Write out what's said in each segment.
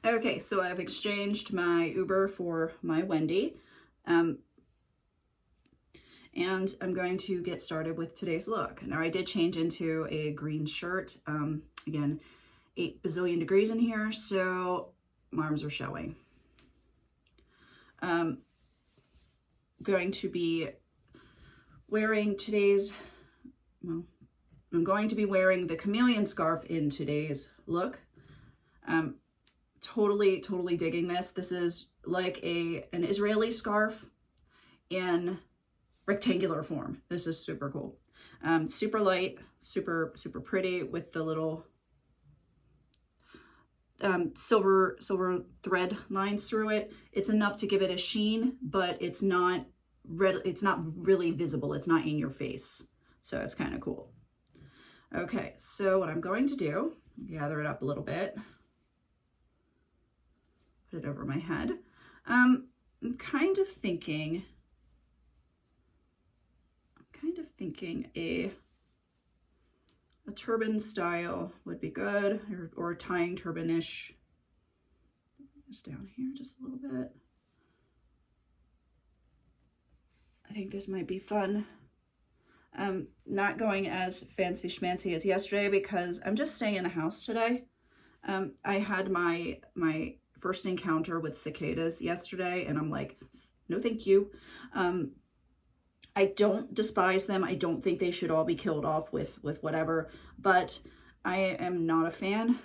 Okay, so I've exchanged my Uber for my Wendy. And I'm going to get started with today's look. Now I did change into a green shirt. Again, 8 bazillion degrees in here, so my arms are showing. Going to be wearing today's, well, I'm going to be wearing the Chameleon Scarf in today's look. Totally digging this. This is like an Israeli scarf in rectangular form. This is super cool. Super light, super pretty with the little silver thread lines through it. It's enough to give it a sheen, but it's not really visible. It's not in your face. So it's kind of cool. Okay, so what I'm going to do, gather it up a little bit, put it over my head. I'm kind of thinking a turban style would be good, or a tying turban-ish. Just down here just a little bit. I think this might be fun. I'm not going as fancy schmancy as yesterday because I'm just staying in the house today. I had my first encounter with cicadas yesterday, and I'm like, no thank you. I don't despise them. I don't think they should all be killed off with whatever, but I am not a fan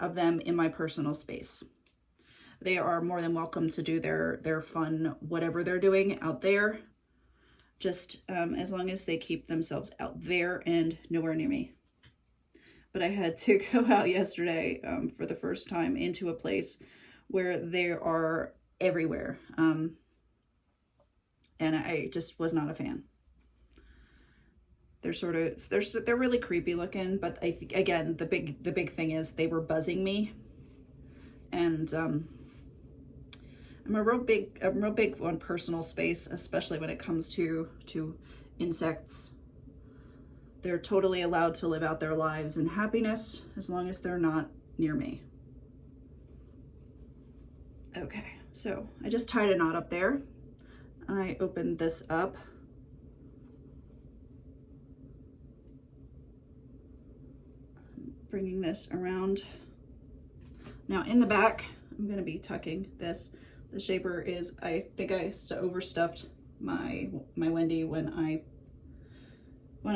of them in my personal space. They are more than welcome to do their fun, whatever they're doing out there, just as long as they keep themselves out there and nowhere near me. But I had to go out yesterday for the first time into a place where they are everywhere. And I just was not a fan. They're really creepy looking, but I think, again, the big thing is they were buzzing me. And I'm a real big on personal space, especially when it comes to insects. They're totally allowed to live out their lives in happiness as long as they're not near me. Okay, so I just tied a knot up there. I opened this up. Bringing this around. Now in the back, I'm going to be tucking this. The shaper is, I think I overstuffed my Wendy when I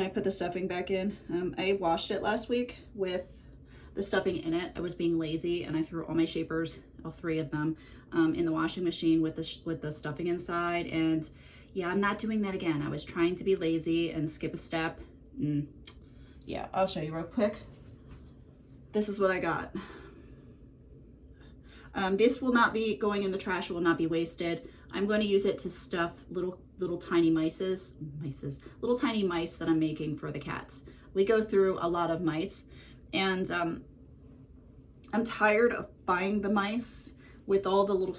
put the stuffing back in. I washed it last week with the stuffing in it. I was being lazy and I threw all my shapers, all 3 of them, in the washing machine with the stuffing inside. And yeah, I'm not doing that again. I was trying to be lazy and skip a step. Yeah, I'll show you real quick. This is what I got. This will not be going in the trash. It will not be wasted. I'm going to use it to stuff little tiny little tiny mice that I'm making for the cats. We go through a lot of mice, and I'm tired of buying the mice with all the I'm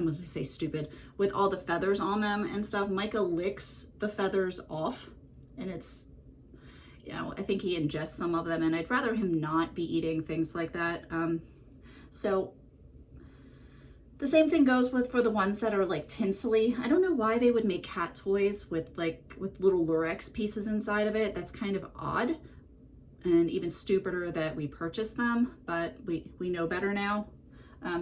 going to say stupid, with all the feathers on them and stuff. Micah licks the feathers off, and it's, you know, I think he ingests some of them, and I'd rather him not be eating things like that. So the same thing goes for the ones that are like tinsely. I don't know why they would make cat toys with little Lurex pieces inside of it. That's kind of odd, and even stupider that we purchased them, but we know better now.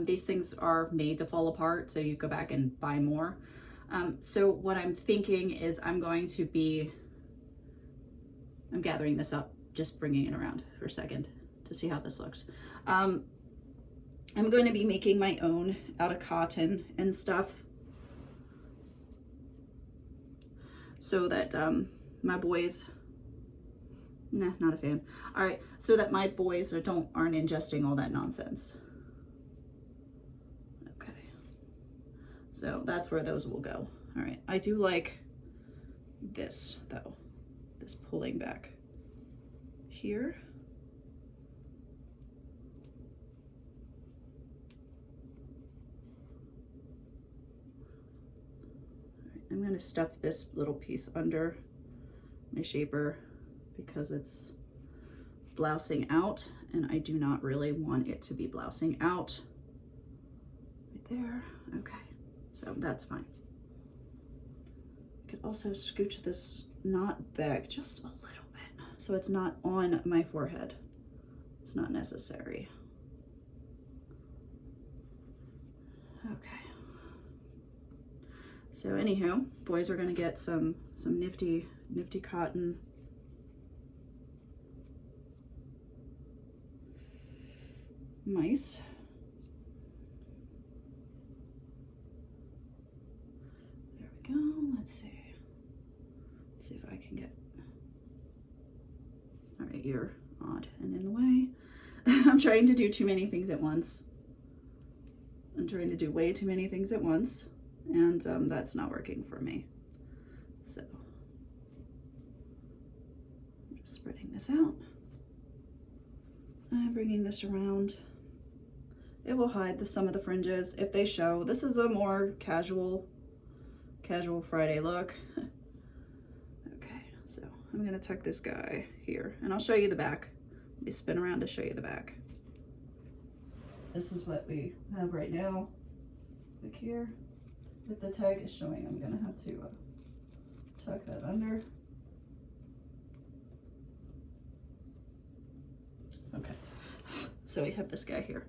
These things are made to fall apart, so you go back and buy more. So what I'm thinking is I'm gathering this up, just bringing it around for a second to see how this looks. I'm going to be making my own out of cotton and stuff, so that my boys, nah, not a fan. All right, so that my boys aren't ingesting all that nonsense. Okay, so that's where those will go. All right, I do like this though, this pulling back here. I'm going to stuff this little piece under my shaper because it's blousing out, and I do not really want it to be blousing out. there. Okay, so that's fine. I could also scooch this knot back just a little bit so it's not on my forehead. It's not necessary. Okay. So anyhow, boys are gonna get some nifty cotton mice. There we go. Let's see. Let's see if I can get. All right, you're odd and in the way. I'm trying to do too many things at once. I'm trying to do way too many things at once, and that's not working for me. So I'm just spreading this out. I'm bringing this around. It will hide some of the fringes if they show. This is a more casual Friday look. Okay, so I'm gonna tuck this guy here, and I'll show you the back. Let me spin around to show you the back. This is what we have right now. Look here. If the tag is showing, I'm gonna have to tuck that under. Okay, so we have this guy here.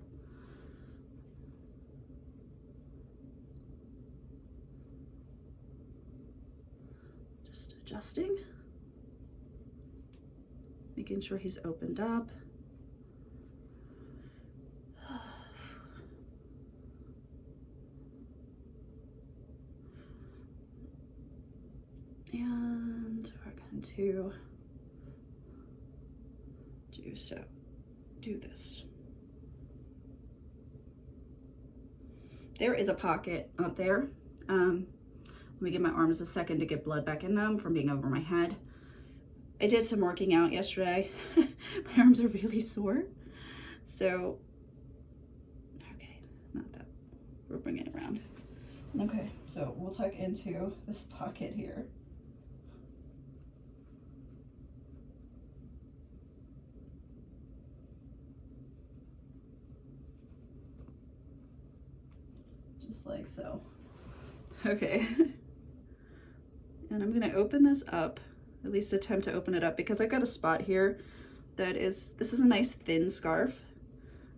Just adjusting, making sure he's opened up. And we're going to do this. There is a pocket up there. Let me give my arms a second to get blood back in them from being over my head. I did some working out yesterday. My arms are really sore. So, okay, not that. We're bringing it around. Okay, so we'll tuck into this pocket here. Just like so. Okay. And I'm gonna open this up, at least attempt to open it up, because I've got a spot here that is, this is a nice thin scarf.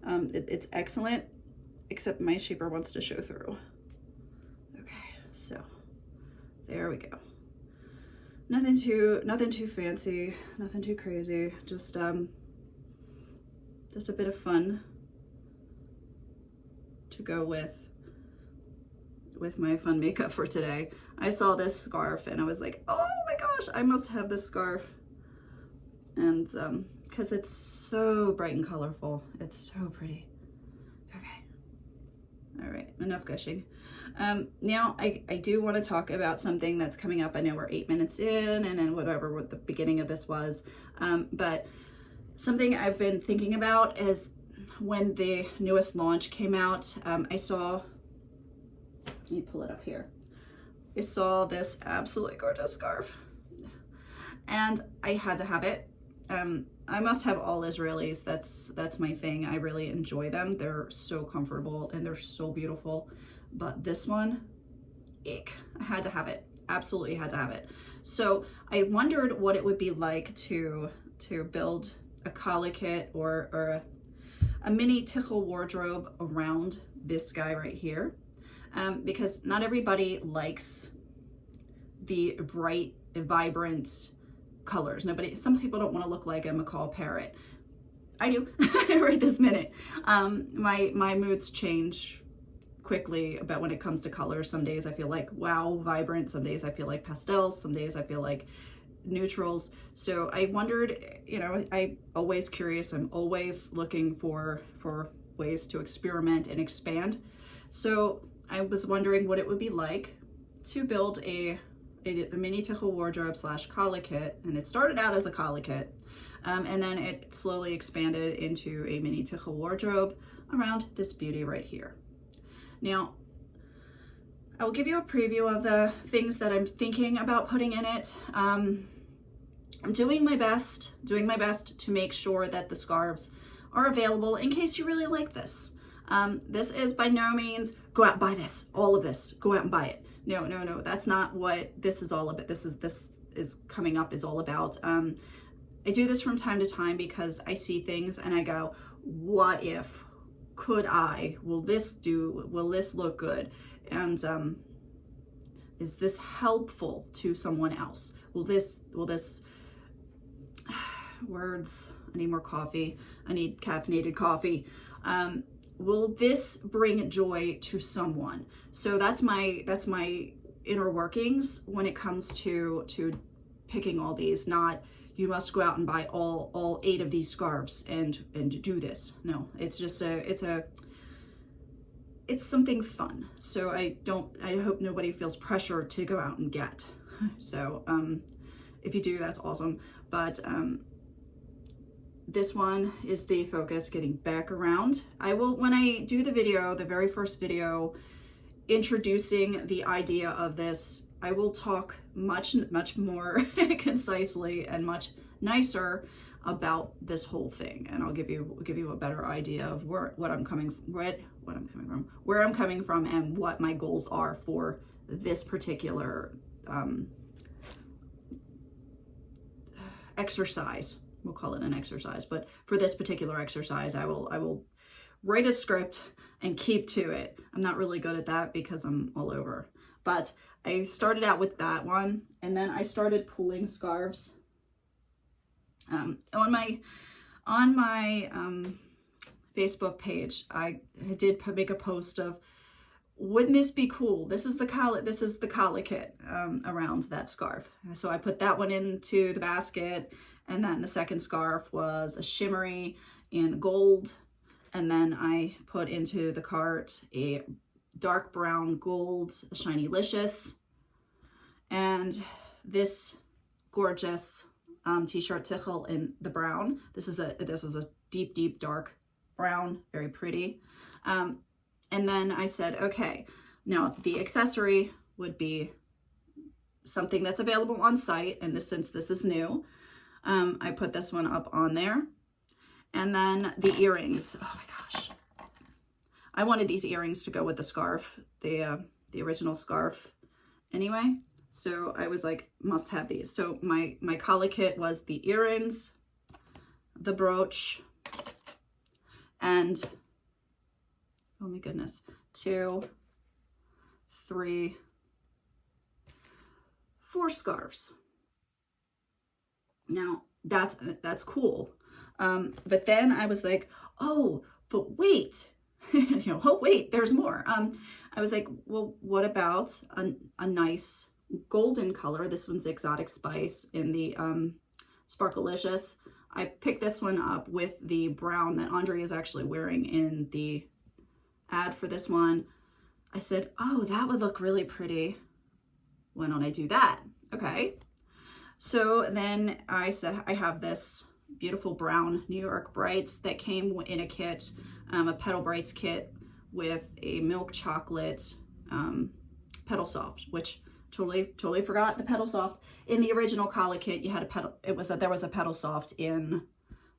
It's excellent, except my shaper wants to show through. Okay, so there we go. Nothing too fancy, nothing too crazy, just a bit of fun to go with my fun makeup for today. I saw this scarf and I was like, oh my gosh, I must have this scarf. And because it's so bright and colorful, it's so pretty. Okay, all right, enough gushing. Now I do want to talk about something that's coming up. I know we're 8 minutes in, and then whatever what the beginning of this was, but something I've been thinking about is when the newest launch came out. I saw, let me pull it up here. I saw this absolutely gorgeous scarf and I had to have it. I must have all Israelis. That's my thing. I really enjoy them. They're so comfortable and they're so beautiful. But this one, ick. I had to have it. Absolutely had to have it. So I wondered what it would be like to build a collar kit or a mini Tichel wardrobe around this guy right here. Because not everybody likes the bright, vibrant colors. Some people don't want to look like a macaw parrot. I do right this minute. My moods change quickly about when it comes to colors. Some days I feel like, wow, vibrant. Some days I feel like pastels. Some days I feel like neutrals. So I wondered, I'm always curious. I'm always looking for ways to experiment and expand. So I was wondering what it would be like to build a mini Tichel wardrobe / collar kit. And it started out as a collar kit. And then it slowly expanded into a mini Tichel wardrobe around this beauty right here. Now, I will give you a preview of the things that I'm thinking about putting in it. I'm doing my best to make sure that the scarves are available in case you really like this. This is by no means, go out and buy this, all of this, go out and buy it. No, no, no, that's not what this is all about. This is coming up is all about. I do this from time to time because I see things and I go, what if, could I, will this look good? And is this helpful to someone else? Will this, words, I need more coffee. I need caffeinated coffee. Will this bring joy to someone? So that's my inner workings when it comes to picking all these. Not, you must go out and buy all 8 of these scarves and do this. No, it's just it's something fun. So I hope nobody feels pressure to go out and get. So if you do, that's awesome. But this one is the focus, getting back around. I will, when I do the video, the very first video introducing the idea of this, I will talk much more concisely and much nicer about this whole thing, and I'll give you a better idea of where I'm coming from, and what my goals are for this particular exercise. We'll call it an exercise, but for this particular exercise, I will write a script and keep to it. I'm not really good at that because I'm all over, but I started out with that one, and then I started pulling scarves. On my Facebook page, I did make a post of, wouldn't this be cool? This is the collar kit around that scarf. So I put that one into the basket, and then the second scarf was a shimmery in gold, and then I put into the cart a dark brown gold Shinylicious, and this gorgeous t-shirt Tichel in the brown. This is a deep dark brown, very pretty. And then I said, okay, now the accessory would be something that's available on site, and since this is new, I put this one up on there. And then the earrings. Oh my gosh, I wanted these earrings to go with the scarf, the original scarf anyway. So I was like, must have these. So my collar kit was the earrings, the brooch, and oh my goodness, 2, 3, 4 scarves. Now that's cool. But then I was like, oh, but wait, oh wait, there's more. I was like, well, what about a nice golden color? This one's Exotic Spice in the Sparklelicious. I picked this one up with the brown that Andre is actually wearing in the ad for this one. I said, oh, that would look really pretty. Why don't I do that? Okay. So then I said, I have this beautiful brown New York Brights that came in a kit, a Petal Brights kit with a milk chocolate Petalsoft, which totally forgot the Petalsoft. In the original collar kit, you had there was a Petalsoft in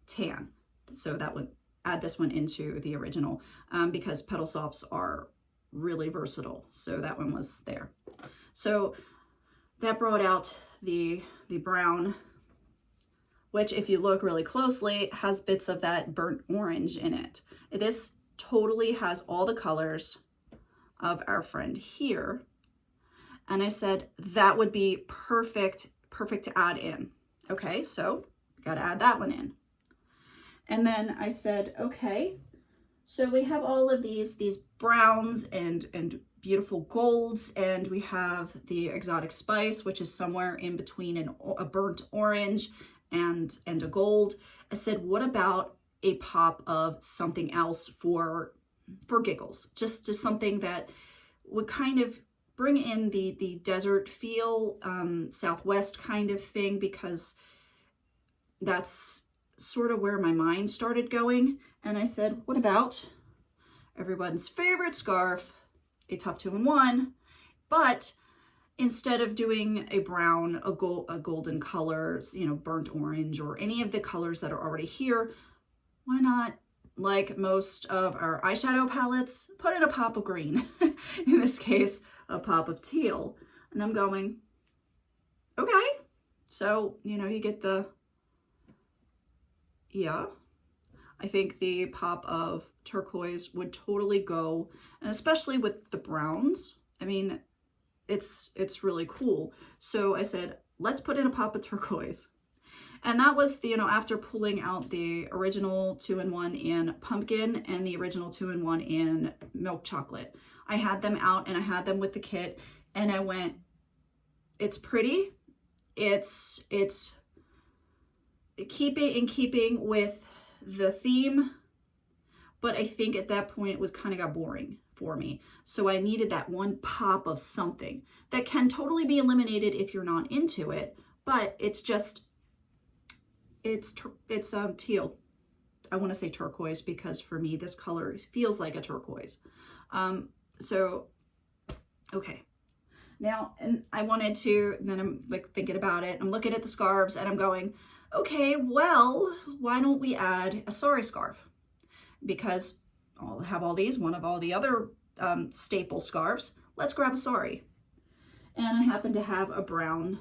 tan. So that would add this one into the original because Petalsofts are really versatile. So that one was there. So that brought out the brown, which if you look really closely has bits of that burnt orange in it. This totally has all the colors of our friend here. And I said, that would be perfect to add in. Okay, so got to add that one in. And then I said, okay, so we have all of these browns and beautiful golds, and we have the Exotic Spice, which is somewhere in between a burnt orange and a gold. I said, what about a pop of something else for giggles? Just something that would kind of bring in the desert feel, Southwest kind of thing, because that's sort of where my mind started going. And I said, what about everyone's favorite scarf, a Tuff 2-in-1, but instead of doing a brown, a golden colors, burnt orange, or any of the colors that are already here, why not like most of our eyeshadow palettes, put in a pop of green. In this case, a pop of teal. And I'm going, okay. So, you know, you get the, yeah. I think the pop of turquoise would totally go, and especially with the browns. I mean, it's really cool. So I said, let's put in a pop of turquoise. And that was, you know, after pulling out the original 2-in-1 in pumpkin and the original 2-in-1 in milk chocolate. I had them out and I had them with the kit, and I went, it's pretty. It's keeping with the theme, but I think at that point it was kind of got boring for me. So I needed that one pop of something that can totally be eliminated if you're not into it, but it's just, it's teal. I want to say turquoise because for me this color feels like a turquoise. So okay, now, and I wanted to, and then I'm like thinking about it, I'm looking at the scarves and I'm going, okay, well, why don't we add a sari scarf? Because I'll have all these, one of all the other staple scarves. Let's grab a sari. And I happen to have a brown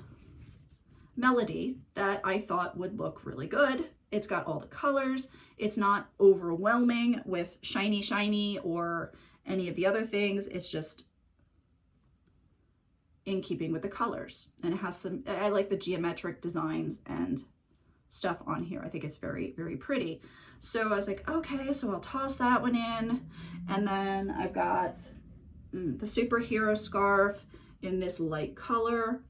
melody that I thought would look really good. It's got all the colors. It's not overwhelming with shiny or any of the other things. It's just in keeping with the colors. And it has some, I like the geometric designs and stuff on here. I think it's very, very pretty. So I was like, okay, so I'll toss that one in. And then I've got the superhero scarf in this light color.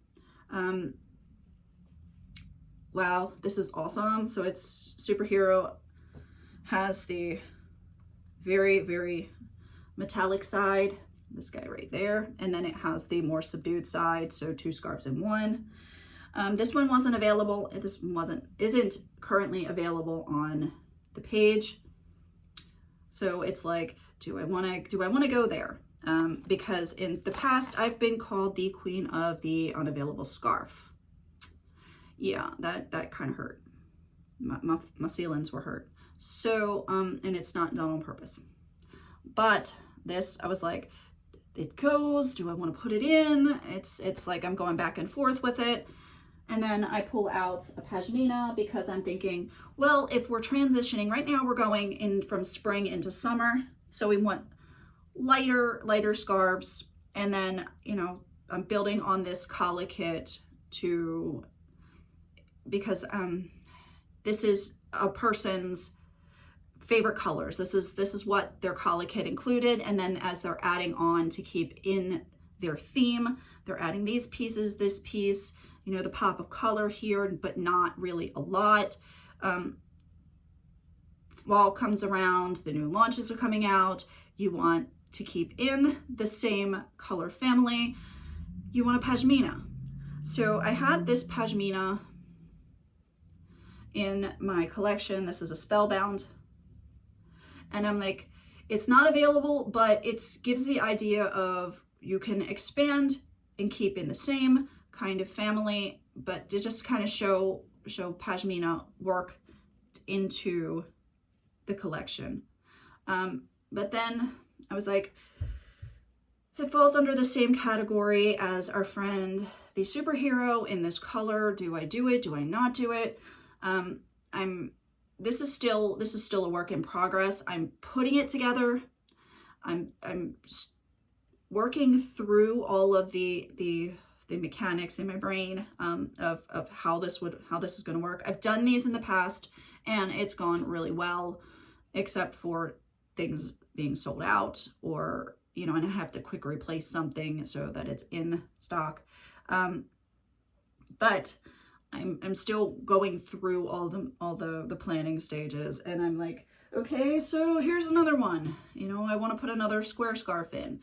Wow, this is awesome. So it's superhero, has the very, very metallic side, this guy right there. And then it has the more subdued side. So 2 scarves in one. This one wasn't available. This isn't currently available on the page. So it's like, do I want to go there? Because in the past I've been called the queen of the unavailable scarf. Yeah, that kind of hurt. My feelings were hurt. So, and it's not done on purpose. But this, I was like, it goes, do I want to put it in? It's like I'm going back and forth with it. And then I pull out a pashmina because I'm thinking, well, if we're transitioning, right now we're going in from spring into summer. So we want lighter scarves. And then, you know, I'm building on this Kala kit because this is a person's favorite colors. This is what their Kala kit included. And then as they're adding on to keep in their theme, they're adding these pieces, this piece, you know, the pop of color here, but not really a lot. Fall comes around, the new launches are coming out. You want to keep in the same color family. You want a pashmina. So I had this pashmina in my collection. This is a Spellbound. And I'm like, it's not available, but it gives the idea of you can expand and keep in the same kind of family, but to just kind of show pashmina work into the collection. But then I was like, it falls under the same category as our friend, the superhero in this color. Do I do it? Do I not do it? This is still a work in progress. I'm putting it together. I'm working through all of the mechanics in my brain of how this is going to work. I've done these in the past and it's gone really well, except for things being sold out, or, you know, and I have to quick replace something so that it's in stock. But I'm still going through all the planning stages, and I'm like, okay, so here's another one. You know, I want to put another square scarf in.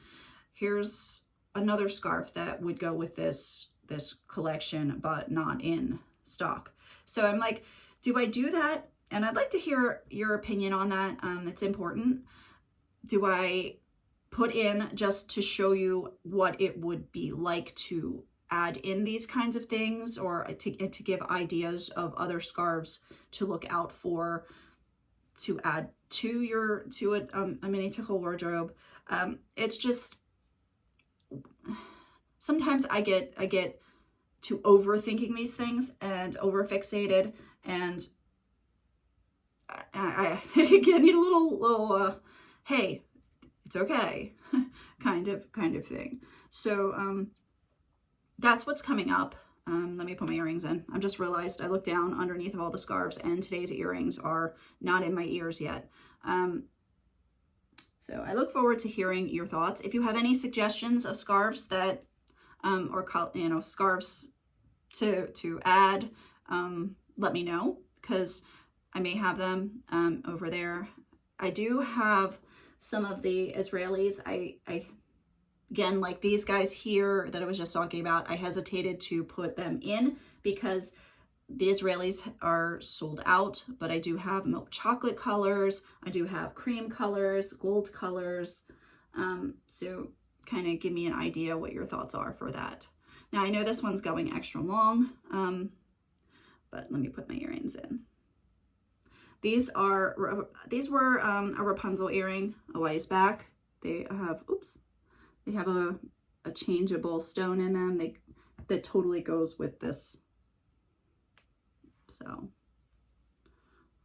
Here's another scarf that would go with this collection, but not in stock. So I'm like, do I do that? And I'd like to hear your opinion on that. It's important. Do I put in just to show you what it would be like to add in these kinds of things, or to give ideas of other scarves to look out for, to add to a mini Tichel wardrobe. It's just, sometimes I get to overthinking these things and over fixated, and I again need a little hey, it's okay kind of thing. So that's what's coming up. Let me put my earrings in. I just realized I looked down underneath of all the scarves, and today's earrings are not in my ears yet. So I look forward to hearing your thoughts. If you have any suggestions of scarves that, or scarves to add, let me know, because I may have them over there. I do have some of the Israelis. I again, like these guys here that I was just talking about, I hesitated to put them in because the Israelis are sold out, but I do have milk chocolate colors. I do have cream colors, gold colors. So kind of give me an idea what your thoughts are for that. Now I know this one's going extra long, but let me put my earrings in. These were a Rapunzel earring a ways back. They have, they have a changeable stone in them. That totally goes with this. So,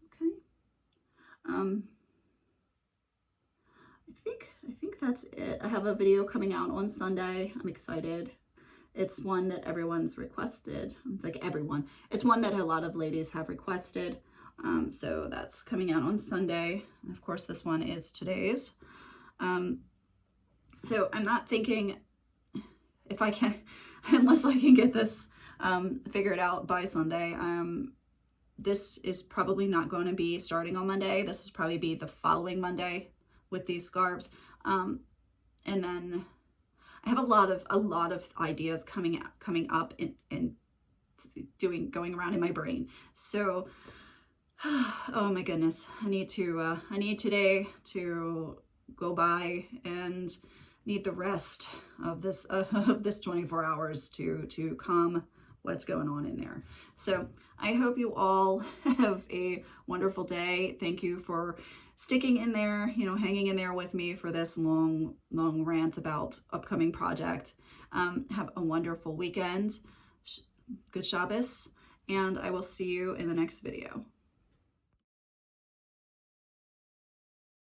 okay. I think that's it. I have a video coming out on Sunday. I'm excited. It's one that everyone's requested. Like everyone. It's one that a lot of ladies have requested. So that's coming out on Sunday. And of course, this one is today's. So I'm not thinking if I can, unless I can get this figured out by Sunday. This is probably not going to be starting on Monday. This will probably be the following Monday with these scarves. And then I have a lot of ideas coming up and going around in my brain. So, oh my goodness, I need today to go by and need the rest of this 24 hours to calm what's going on in there. So I hope you all have a wonderful day. Thank you for sticking in there, hanging in there with me for this long rant about upcoming project. Have a wonderful weekend. Good Shabbos, and I will see you in the next video.